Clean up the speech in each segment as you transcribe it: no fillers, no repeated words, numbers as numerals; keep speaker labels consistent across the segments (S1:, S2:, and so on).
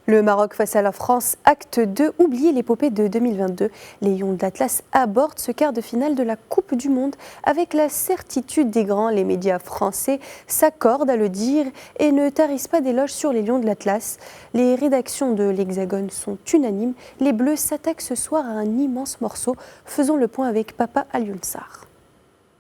S1: Le Maroc face à la France, acte 2, oubliez l'épopée de 2022. Les Lions de l'Atlas abordent ce quart de finale de la Coupe du Monde avec la certitude des grands. Les médias français s'accordent à le dire et ne tarissent pas d'éloges sur les Lions de l'Atlas. Les rédactions de l'Hexagone sont unanimes. Les Bleus s'attaquent ce soir à un immense morceau. Faisons le point avec Papa Alioune-Sarr.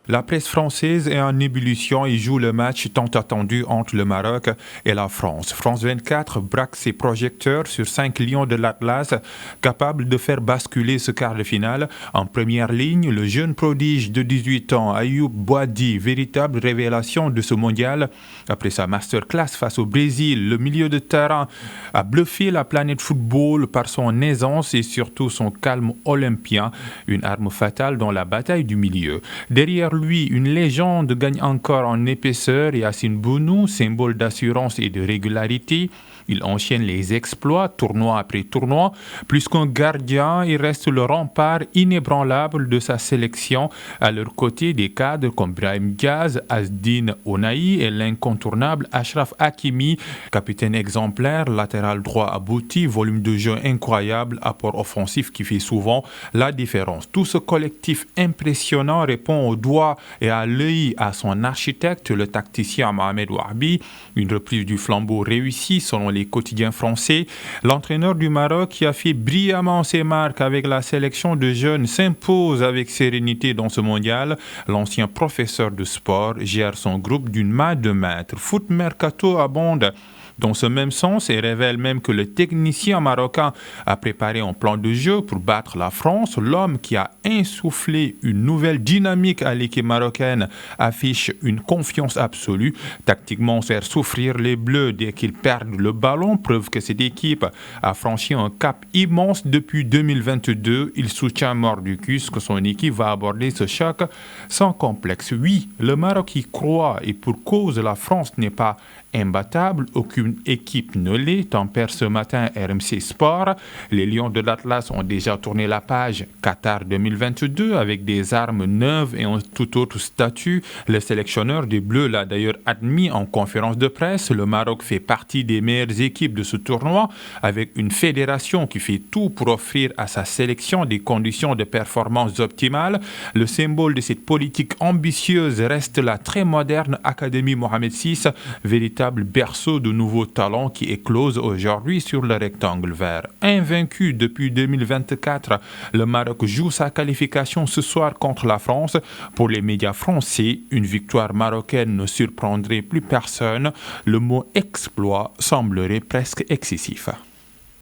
S2: La presse française est en ébullition et joue le match tant attendu entre le Maroc et la France. France 24 braque ses projecteurs sur 5 lions de l'Atlas, capables de faire basculer ce quart de finale. En première ligne, le jeune prodige de 18 ans, Ayoub Boadi, véritable révélation de ce mondial. Après sa masterclass face au Brésil, le milieu de terrain a bluffé la planète football par son aisance et surtout son calme olympien, une arme fatale dans la bataille du milieu. Derrière lui, une légende gagne encore en épaisseur et Yassine Bounou, symbole d'assurance et de régularité. Il enchaîne les exploits, tournoi après tournoi. Plus qu'un gardien, il reste le rempart inébranlable de sa sélection. À leur côté, des cadres comme Brahim Diaz, Asdine Onaï et l'incontournable Achraf Hakimi, capitaine exemplaire, latéral droit abouti, volume de jeu incroyable, apport offensif qui fait souvent la différence. Tout ce collectif impressionnant répond au doigt et à l'œil à son architecte, le tacticien Mohamed Wahabi. Une reprise du flambeau réussie selon les quotidiens français. L'entraîneur du Maroc, qui a fait brillamment ses marques avec la sélection de jeunes, s'impose avec sérénité dans ce mondial. L'ancien professeur de sport gère son groupe d'une main de maître. Foot Mercato abonde dans ce même sens et révèle même que le technicien marocain a préparé un plan de jeu pour battre la France. L'homme qui a insufflé une nouvelle dynamique à l'équipe marocaine affiche une confiance absolue. Tactiquement, faire souffrir les Bleus dès qu'ils perdent le ballon, preuve que cette équipe a franchi un cap immense depuis 2022. Il soutient mordicus que son équipe va aborder ce choc sans complexe. Oui, le Maroc y croit et pour cause, la France n'est pas imbattable, aucune équipe ne l'est, tempère ce matin RMC Sport. Les Lions de l'Atlas ont déjà tourné la page Qatar 2022 avec des armes neuves et un tout autre statut. Le sélectionneur des Bleus l'a d'ailleurs admis en conférence de presse. Le Maroc fait partie des meilleures équipes de ce tournoi avec une fédération qui fait tout pour offrir à sa sélection des conditions de performance optimales. Le symbole de cette politique ambitieuse reste la très moderne Académie Mohamed VI, véritable berceau de nouveaux talents qui éclosent aujourd'hui sur le rectangle vert. Invaincu depuis 2024, le Maroc joue sa qualification ce soir contre la France. Pour les médias français, une victoire marocaine ne surprendrait plus personne. Le mot exploit semblerait presque excessif.